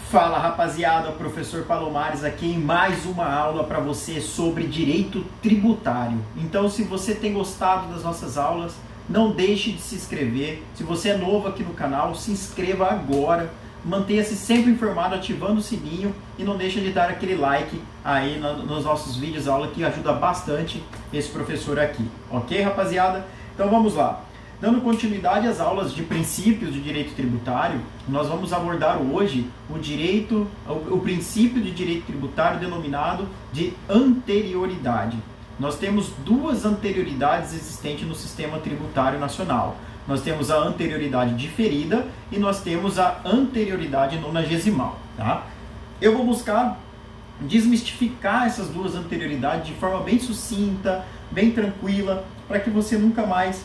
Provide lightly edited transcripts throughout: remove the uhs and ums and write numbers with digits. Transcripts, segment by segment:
Fala rapaziada, professor Palomares aqui em mais uma aula para você sobre direito tributário. Então, se você tem gostado das nossas aulas, não deixe de se inscrever. Se você é novo aqui no canal, se inscreva agora. Mantenha-se sempre informado ativando o sininho e não deixe de dar aquele like aí nos nossos vídeos aula que ajuda bastante esse professor aqui. Ok, rapaziada? Então vamos lá. Dando continuidade às aulas de princípios de direito tributário, nós vamos abordar hoje o princípio de direito tributário denominado de anterioridade. Nós temos duas anterioridades existentes no sistema tributário nacional. Nós temos a anterioridade diferida e nós temos a anterioridade nonagesimal. Tá? Eu vou buscar desmistificar essas duas anterioridades de forma bem sucinta, bem tranquila, para que você nunca mais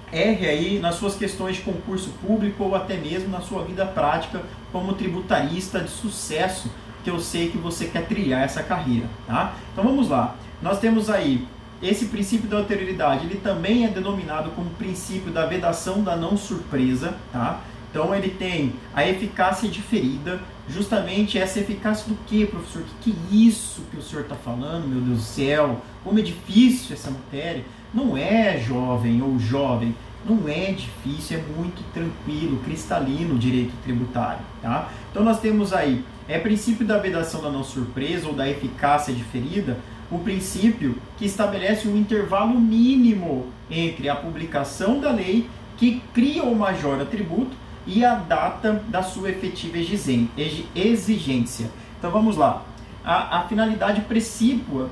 erre aí nas suas questões de concurso público ou até mesmo na sua vida prática como tributarista de sucesso, que eu sei que você quer trilhar essa carreira. Tá? Então vamos lá. Nós temos aí esse princípio da anterioridade, ele também é denominado como princípio da vedação da não surpresa, tá? Então ele tem a eficácia diferida, justamente essa eficácia do que, professor? Que é isso que o senhor está falando, meu Deus do céu? Como é difícil essa matéria? Não é, jovem ou jovem, não é difícil, é muito tranquilo, cristalino o direito tributário, tá? Então nós temos aí, princípio da vedação da não surpresa ou da eficácia diferida, o princípio que estabelece um intervalo mínimo entre a publicação da lei que cria ou majora tributo e a data da sua efetiva exigência. Então vamos lá. A finalidade precípua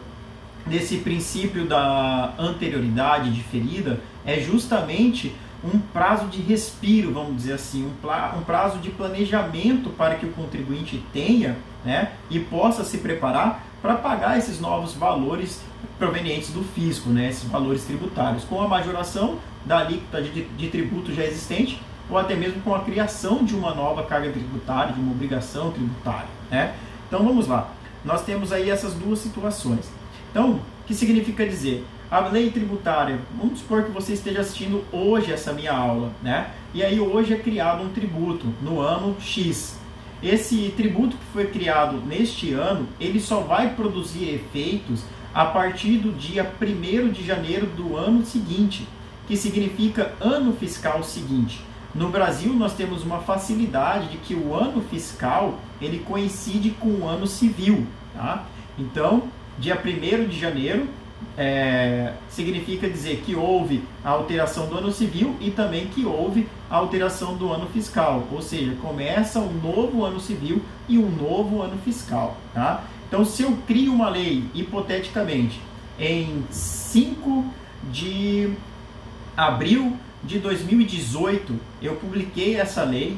desse princípio da anterioridade diferida é justamente um prazo de respiro, vamos dizer assim, um prazo de planejamento para que o contribuinte tenha, né, e possa se preparar para pagar esses novos valores provenientes do fisco, né, esses valores tributários, com a majoração da alíquota de tributo já existente, ou até mesmo com a criação de uma nova carga tributária, de uma obrigação tributária. Né? Então vamos lá, nós temos aí essas duas situações. Então, o que significa dizer? A lei tributária, vamos supor que você esteja assistindo hoje essa minha aula, né? E aí hoje é criado um tributo no ano X. Esse tributo que foi criado neste ano, ele só vai produzir efeitos a partir do dia 1º de janeiro do ano seguinte, que significa ano fiscal seguinte. No Brasil, nós temos uma facilidade de que o ano fiscal, ele coincide com o ano civil, tá? Então, dia 1º de janeiro, significa dizer que houve a alteração do ano civil e também que houve a alteração do ano fiscal, ou seja, começa um novo ano civil e um novo ano fiscal. Tá? Então, se eu crio uma lei, hipoteticamente, em 5 de abril de 2018, eu publiquei essa lei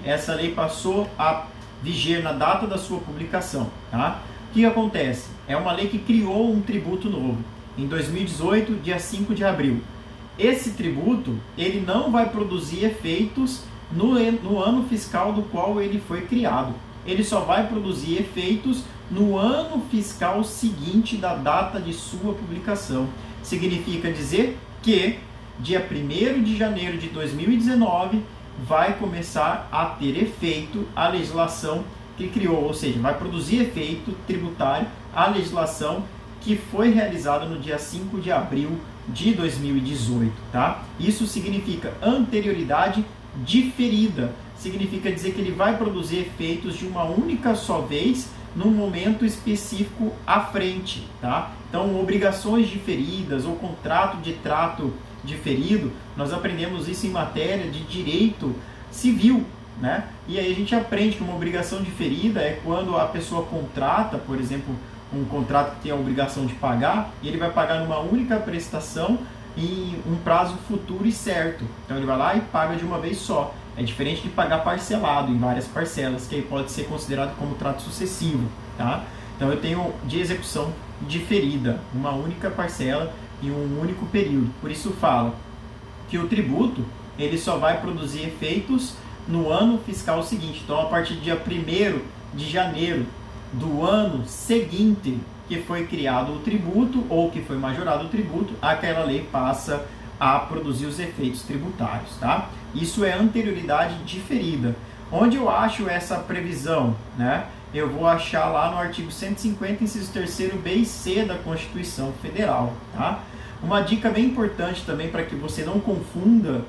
passou a viger na data da sua publicação. Tá? O que acontece? É uma lei que criou um tributo novo. Em 2018, dia 5 de abril. Esse tributo, ele não vai produzir efeitos no ano fiscal do qual ele foi criado. Ele só vai produzir efeitos no ano fiscal seguinte da data de sua publicação. Significa dizer que, dia 1º de janeiro de 2019, vai começar a ter efeito a legislação que criou, ou seja, vai produzir efeito tributário a legislação que foi realizada no dia 5 de abril de 2018, tá? Isso significa anterioridade diferida, significa dizer que ele vai produzir efeitos de uma única só vez, num momento específico à frente, tá? Então, obrigações diferidas ou contrato de trato diferido, nós aprendemos isso em matéria de direito civil, né? E aí a gente aprende que uma obrigação diferida é quando a pessoa contrata, por exemplo, um contrato que tem a obrigação de pagar, e ele vai pagar numa única prestação em um prazo futuro e certo. Então ele vai lá e paga de uma vez só. É diferente de pagar parcelado em várias parcelas, que aí pode ser considerado como trato sucessivo. Tá? Então eu tenho de execução diferida, uma única parcela em um único período. Por isso fala que o tributo ele só vai produzir efeitos no ano fiscal seguinte. Então a partir do dia 1º de janeiro do ano seguinte que foi criado o tributo ou que foi majorado o tributo, aquela lei passa a produzir os efeitos tributários, tá? Isso é anterioridade diferida. Onde eu acho essa previsão, né? Eu vou achar lá no artigo 150, inciso 3º B e C da Constituição Federal, tá? Uma dica bem importante também para que você não confunda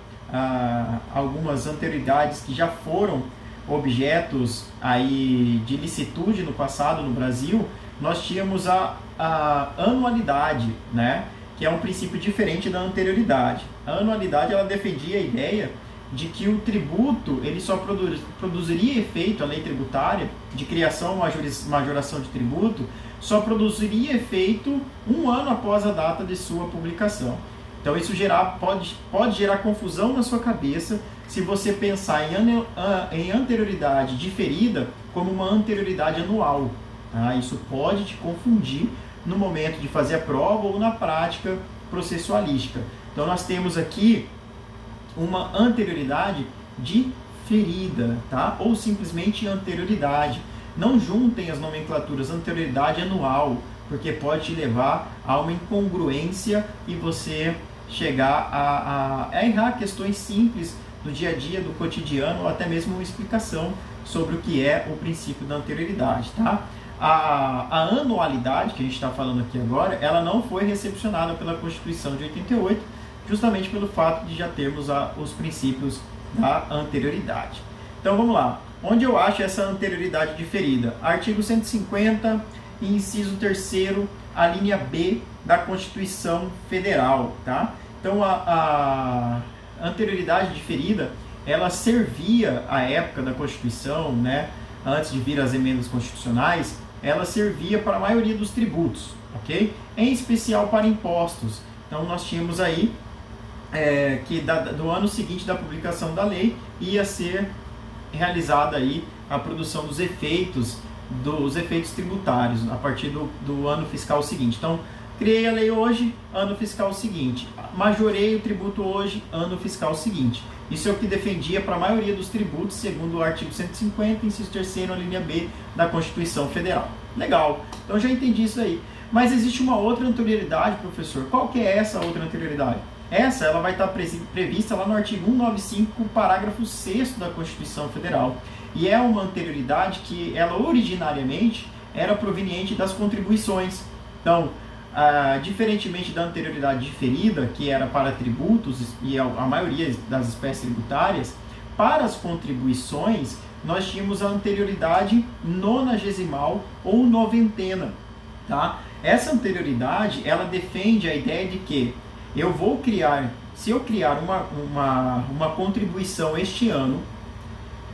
algumas anterioridades que já foram objetos aí de licitude no passado no Brasil. Nós tínhamos a anualidade, né? Que é um princípio diferente da anterioridade. A anualidade, ela defendia a ideia de que o tributo ele só produziria efeito, a lei tributária de criação ou majoração de tributo, só produziria efeito um ano após a data de sua publicação. Então isso pode gerar confusão na sua cabeça se você pensar em anterioridade diferida como uma anterioridade anual. Tá? Isso pode te confundir no momento de fazer a prova ou na prática processualística. Então nós temos aqui uma anterioridade diferida, tá? Ou simplesmente anterioridade. Não juntem as nomenclaturas anterioridade anual, porque pode te levar a uma incongruência e você chegar a errar questões simples do dia a dia, do cotidiano, ou até mesmo uma explicação sobre o que é o princípio da anterioridade, tá? A anualidade, que a gente está falando aqui agora, ela não foi recepcionada pela Constituição de 88, justamente pelo fato de já termos os princípios da anterioridade. Então vamos lá. Onde eu acho essa anterioridade diferida? Artigo 150, inciso 3º, a linha B da Constituição Federal, tá? Então a anterioridade diferida, ela servia à época da Constituição, né? Antes de vir as emendas constitucionais, ela servia para a maioria dos tributos, ok? Em especial para impostos. Então nós tínhamos aí que do ano seguinte da publicação da lei ia ser realizada aí a produção dos efeitos tributários a partir do ano fiscal seguinte. Então, criei a lei hoje, ano fiscal seguinte. Majorei o tributo hoje, ano fiscal seguinte. Isso é o que defendia para a maioria dos tributos, segundo o artigo 150, inciso 3º, a linha B da Constituição Federal. Legal, então já entendi isso aí. Mas existe uma outra anterioridade, professor. Qual que é essa outra anterioridade? Ela vai estar prevista lá no artigo 195, parágrafo 6º da Constituição Federal. E é uma anterioridade que ela originariamente era proveniente das contribuições. Então, diferentemente da anterioridade diferida, que era para tributos e a maioria das espécies tributárias, para as contribuições nós tínhamos a anterioridade nonagesimal ou noventena. Tá? Essa anterioridade, ela defende a ideia de que se eu criar uma contribuição este ano,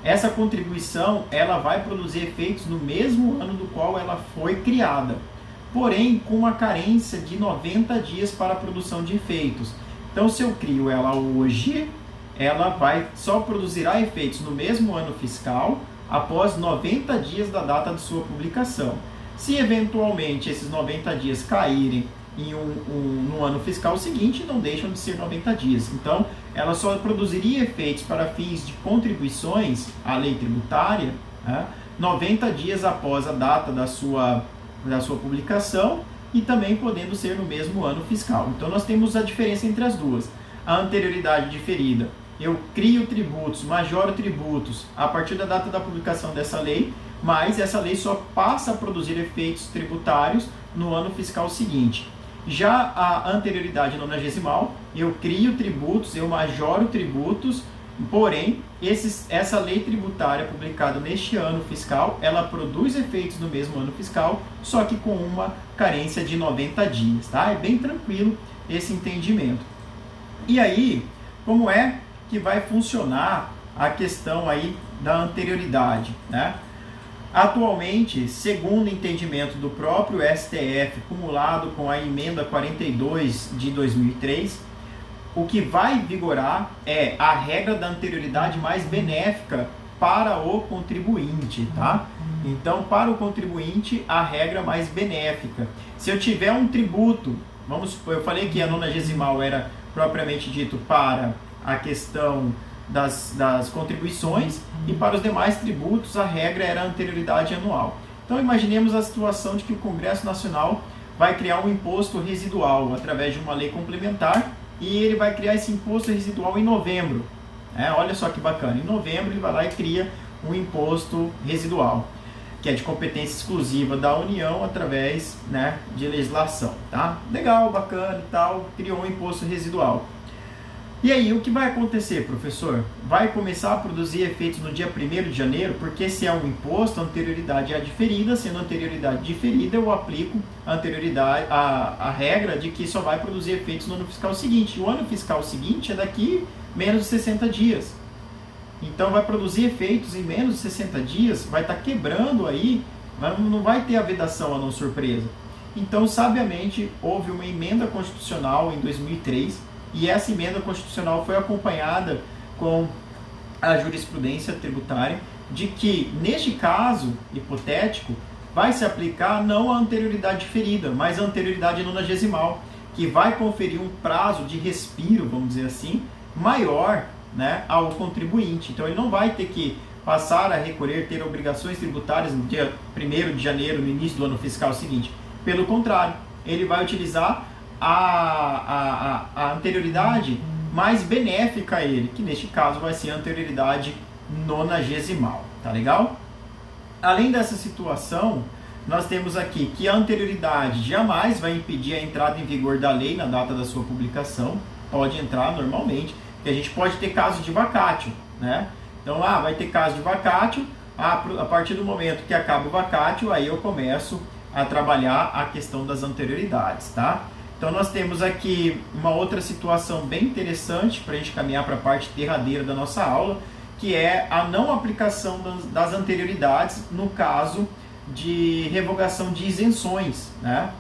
essa contribuição ela vai produzir efeitos no mesmo ano do qual ela foi criada, porém com uma carência de 90 dias para a produção de efeitos. Então, se eu crio ela hoje, ela só produzirá efeitos no mesmo ano fiscal após 90 dias da data de sua publicação. Se eventualmente esses 90 dias caírem no ano fiscal seguinte, não deixam de ser 90 dias. Então, ela só produziria efeitos para fins de contribuições à lei tributária, né, 90 dias após a data da sua publicação e também podendo ser no mesmo ano fiscal. Então, nós temos a diferença entre as duas. A anterioridade diferida, eu crio tributos, majoro tributos a partir da data da publicação dessa lei, mas essa lei só passa a produzir efeitos tributários no ano fiscal seguinte. Já a anterioridade nonagesimal, eu crio tributos, eu majoro tributos, porém, essa lei tributária publicada neste ano fiscal, ela produz efeitos no mesmo ano fiscal, só que com uma carência de 90 dias, tá? É bem tranquilo esse entendimento. E aí, como é que vai funcionar a questão aí da anterioridade, né? Atualmente, segundo o entendimento do próprio STF, cumulado com a emenda 42 de 2003, o que vai vigorar é a regra da anterioridade mais benéfica para o contribuinte, tá? Então, para o contribuinte, a regra mais benéfica. Se eu tiver um tributo, eu falei que a nonagesimal era propriamente dito para a questão das contribuições, e para os demais tributos a regra era a anterioridade anual. Então imaginemos a situação de que o Congresso Nacional vai criar um imposto residual através de uma lei complementar, e ele vai criar esse imposto residual em novembro. Olha só que bacana, em novembro ele vai lá e cria um imposto residual, que é de competência exclusiva da União através, né, de legislação, tá? Legal, bacana e tal, criou um imposto residual. E aí, o que vai acontecer, professor? Vai começar a produzir efeitos no dia 1º de janeiro, porque se é um imposto, a anterioridade é diferida, sendo a anterioridade diferida, eu aplico a anterioridade, a regra de que só vai produzir efeitos no ano fiscal seguinte. O ano fiscal seguinte é daqui menos de 60 dias. Então, vai produzir efeitos em menos de 60 dias, vai estar quebrando aí, não vai ter a vedação a não surpresa. Então, sabiamente, houve uma emenda constitucional em 2003, e essa emenda constitucional foi acompanhada com a jurisprudência tributária de que, neste caso hipotético, vai se aplicar não a anterioridade diferida, mas a anterioridade nonagesimal, que vai conferir um prazo de respiro, vamos dizer assim, maior, né, ao contribuinte. Então, ele não vai ter que passar a recolher, ter obrigações tributárias no dia 1º de janeiro, no início do ano fiscal seguinte. Pelo contrário, ele vai utilizar a anterioridade mais benéfica a ele, que neste caso vai ser a anterioridade nonagesimal, tá legal? Além dessa situação, nós temos aqui que a anterioridade jamais vai impedir a entrada em vigor da lei na data da sua publicação, pode entrar normalmente, porque a gente pode ter caso de vacátio, né? Então, vai ter caso de vacátio, a partir do momento que acaba o vacátio, aí eu começo a trabalhar a questão das anterioridades, tá? Então, nós temos aqui uma outra situação bem interessante para a gente caminhar para a parte derradeira da nossa aula, que é a não aplicação das anterioridades no caso de revogação de isenções, né?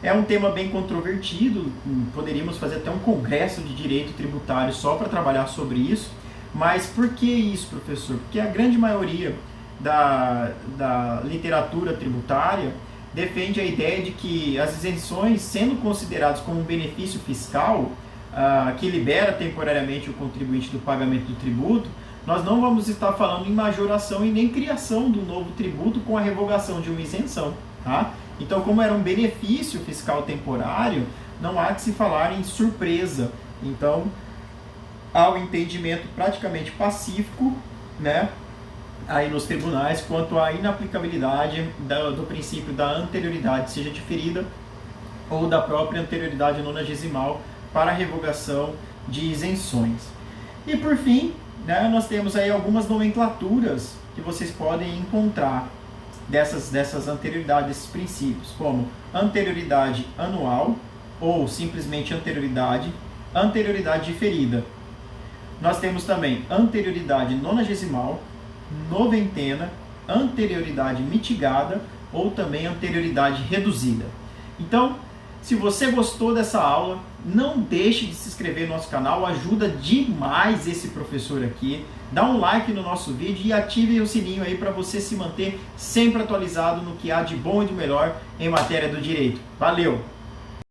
É um tema bem controvertido, poderíamos fazer até um congresso de direito tributário só para trabalhar sobre isso, mas por que isso, professor? Porque a grande maioria da literatura tributária defende a ideia de que as isenções, sendo consideradas como um benefício fiscal, que libera temporariamente o contribuinte do pagamento do tributo, nós não vamos estar falando em majoração e nem criação do novo tributo com a revogação de uma isenção, tá? Então, como era um benefício fiscal temporário, não há que se falar em surpresa. Então, há um entendimento praticamente pacífico, né, aí nos tribunais quanto à inaplicabilidade do princípio da anterioridade, seja diferida ou da própria anterioridade nonagesimal para a revogação de isenções. E por fim, né, nós temos aí algumas nomenclaturas que vocês podem encontrar dessas anterioridades, desses princípios, como anterioridade anual ou simplesmente anterioridade diferida. Nós temos também anterioridade nonagesimal, noventena, anterioridade mitigada ou também anterioridade reduzida. Então, se você gostou dessa aula, não deixe de se inscrever no nosso canal, ajuda demais esse professor aqui. Dá um like no nosso vídeo e ative o sininho aí para você se manter sempre atualizado no que há de bom e de melhor em matéria do direito. Valeu!